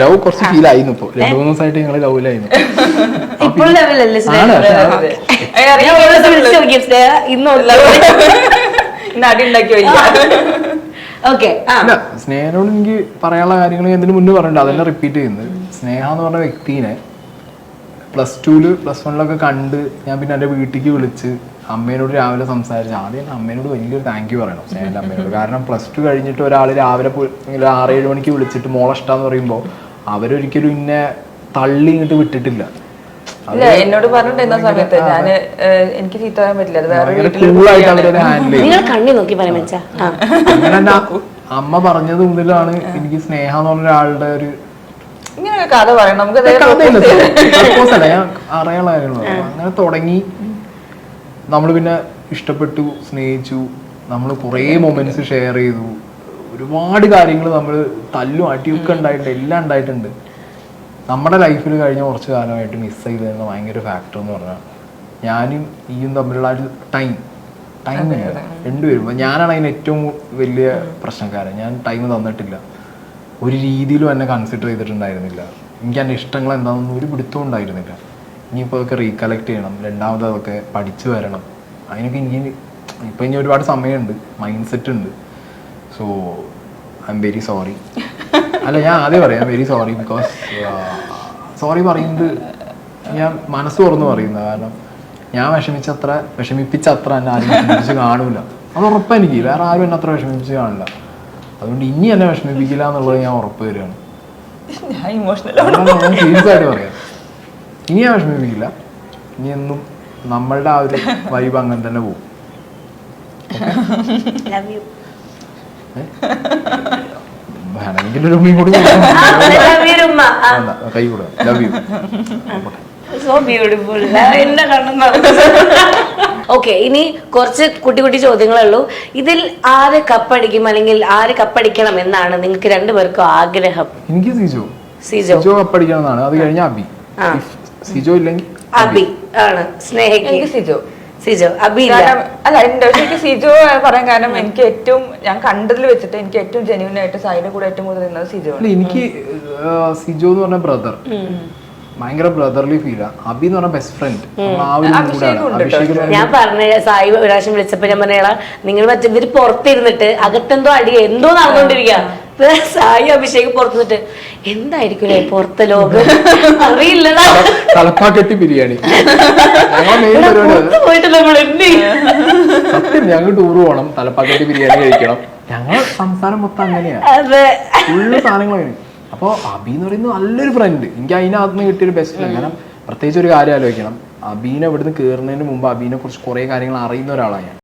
Love കുറച്ച് feel ആയിരുന്നു ഇപ്പൊ 2-3 ദിവസമായിട്ട് ഞങ്ങള് ലവിലായിരുന്നു. ഇപ്പോൾ ലെവലല്ലേ സ്നേഹനോട് എനിക്ക് പറയാനുള്ള കാര്യങ്ങൾ എന്തിനു മുന്നേ പറഞ്ഞിട്ടുണ്ട്, അതെല്ലാം റിപ്പീറ്റ് ചെയ്യുന്നത്. സ്നേഹ എന്ന് പറഞ്ഞ വ്യക്തിനെ +2 +1 കണ്ട് ഞാൻ പിന്നെ എൻ്റെ വീട്ടിലേക്ക് വിളിച്ച് അമ്മേനോട് രാവിലെ സംസാരിച്ച് ആദ്യം അമ്മേനോട് വലിയൊരു താങ്ക് യു പറയണം സ്നേഹൻ്റെ അമ്മേനോട്. കാരണം +2 കഴിഞ്ഞിട്ട് ഒരാൾ രാവിലെ 6-7 മണിക്ക് വിളിച്ചിട്ട് മോളെ ഇഷ്ടാന്ന് പറയുമ്പോൾ അവരൊരിക്കലും ഇന്നെ തള്ളി ഇങ്ങോട്ട് വിട്ടിട്ടില്ല. എന്നോട് പറഞ്ഞിട്ടുണ്ടായിരുന്ന സമയത്ത് ഞാൻ എനിക്ക് ചീത്ത പറയാൻ പറ്റില്ല, അങ്ങനെ അമ്മ പറഞ്ഞത് മുതലാണ് എനിക്ക് സ്നേഹ എന്ന് പറഞ്ഞ ഒരാളുടെ ഒരു ഇങ്ങനെ കഥ പറയണം നമുക്ക് ഞാൻ അറിയാനുള്ള കാര്യങ്ങളോ. അങ്ങനെ തുടങ്ങി നമ്മൾ പിന്നെ ഇഷ്ടപ്പെട്ടു, സ്നേഹിച്ചു, നമ്മൾ കുറേ മൊമെന്റ്സ് ഷെയർ ചെയ്തു, ഒരുപാട് കാര്യങ്ങൾ നമ്മൾ തല്ലും അടിയൊക്കെ ഉണ്ടായിട്ടുണ്ട്, എല്ലാം ഉണ്ടായിട്ടുണ്ട്. നമ്മുടെ ലൈഫിൽ കഴിഞ്ഞ കുറച്ച് കാലമായിട്ട് മിസ് ചെയ്തിരുന്ന ഭയങ്കര ഫാക്ടർ എന്ന് പറഞ്ഞാൽ ഞാനും ഈയും തമ്മിലുള്ള ഒരു ടൈം തന്നെയാണ് രണ്ടുപേരും. ഞാനാണ് അതിന് ഏറ്റവും വലിയ പ്രശ്നക്കാരൻ. ഞാൻ ടൈം തന്നിട്ടില്ല, ഒരു രീതിയിലും എന്നെ കൺസിഡർ ചെയ്തിട്ടുണ്ടായിരുന്നില്ല. എനിക്ക് എൻ്റെ ഇഷ്ടങ്ങൾ എന്താണെന്ന് ഒരു പിടുത്തവും ഉണ്ടായിരുന്നില്ല. ഇനിയിപ്പോൾ അതൊക്കെ റീകളക്ട് ചെയ്യണം, രണ്ടാമത് അതൊക്കെ പഠിച്ചു വരണം. അതിനൊക്കെ എനിക്ക് ഇപ്പം ഇനി ഒരുപാട് സമയമുണ്ട്, മൈൻഡ് സെറ്റ് ഉണ്ട്. So I am very sorry. അല്ല, ഞാൻ ആദ്യം പറയാം വെരി സോറി. ബിക്കോസ് സോറി പറയുന്നത് ഞാൻ മനസ്സ് തുറന്ന് പറയുന്നത്. കാരണം ഞാൻ വിഷമിപ്പിച്ച അത്ര എന്നെ ആരും വിഷമിപ്പിച്ച് കാണൂല, അത് ഉറപ്പാണ് എനിക്ക്. വേറെ ആരും എന്നെ അത്ര വിഷമിപ്പിച്ച് കാണില്ല. അതുകൊണ്ട് ഇനി എന്നെ വിഷമിപ്പിക്കില്ല എന്നുള്ളത് ഞാൻ ഉറപ്പ് തരികയാണ്. ഞാൻ സീരിയസ് ആയിട്ട് പറയാം, ഇനി ഞാൻ വിഷമിപ്പിക്കില്ല. ഇനി എന്നും നമ്മളുടെ ആ ഒരു വൈബ് അങ്ങനെ തന്നെ പോകും. വേണമെങ്കിൽ ഒരു ഉമ്മയും കൂടി കൈ കൂടെ love you. So beautiful. Okay, ഇനി കുറച്ച് കുട്ടി കുട്ടി ചോദ്യങ്ങളേ ഉള്ളൂ. ഇതിൽ ആര് കപ്പടിക്കും അല്ലെങ്കിൽ ആര് കപ്പടിക്കണം എന്നാണ് നിങ്ങൾക്ക് രണ്ടുപേർക്കും ആഗ്രഹം? എനിക്ക് സിജോ കപ്പടിക്കണം എന്നാണ്. അത് കഴിഞ്ഞ അബി. സിജോ ഇല്ലെങ്കിൽ അബി ആണ്. സ്നേഹിക്ക് സിജോ, അബി അല്ല. എന്റെ പക്ഷേ സിജോ പറയാൻ കാരണം എനിക്ക് ഏറ്റവും ഞാൻ കണ്ടതിൽ വെച്ചിട്ട് എനിക്ക് ഏറ്റവും ജെന്യൂൻ ആയിട്ട് സായിയുടെ കൂടെ ഏറ്റവും കൂടുതൽ നിന്നത് സിജോ. എനിക്ക് സിജോ എന്ന് പറഞ്ഞ ബ്രദർ ഭയങ്കര ബ്രദർലി ഫീലാ. അബി എന്ന് പറഞ്ഞ ബെസ്റ്റ് ഫ്രണ്ട്. ഞാൻ പറഞ്ഞ സായി ഒരു പ്രാവശ്യം വിളിച്ചപ്പോ ഞാൻ പറഞ്ഞ നിങ്ങൾ മറ്റേ ഇവര് പുറത്തിരുന്നിട്ട് അകത്തെന്തോ അടി എന്തോ നടന്നുകൊണ്ടിരിക്കുക. സായി അഭിഷേക് പുറത്തുനിന്നിട്ട് എന്തായിരിക്കും പുറത്തെ ലോകം അറിയില്ലടാ. തലപ്പാക്കെട്ടി ബിരിയാണി പോയിട്ട് നമ്മൾ എന്ത് സത്യം, ഞങ്ങൾ ടൂർ പോകണം, തലപ്പാക്കെട്ടി ബിരിയാണി കഴിക്കണം. ഞങ്ങൾ സംസാരം മൊത്തം അങ്ങനെയാ, ഫുള്ള് സാധനങ്ങൾ. അപ്പോൾ അബി എന്ന് പറയുന്നത് നല്ലൊരു ഫ്രണ്ട്. എനിക്ക് അതിനകത്ത് നിന്ന് കിട്ടിയൊരു ബെസ്റ്റ് ഫ്രണ്ട്. കാരണം പ്രത്യേകിച്ച് ഒരു കാര്യം ആലോചിക്കണം, അബീനെ ഇവിടുന്ന് കയറുന്നതിന് മുമ്പ് അബീനെ കുറിച്ച് കുറേ കാര്യങ്ങൾ അറിയുന്ന ഒരാളാണ് ഞാൻ.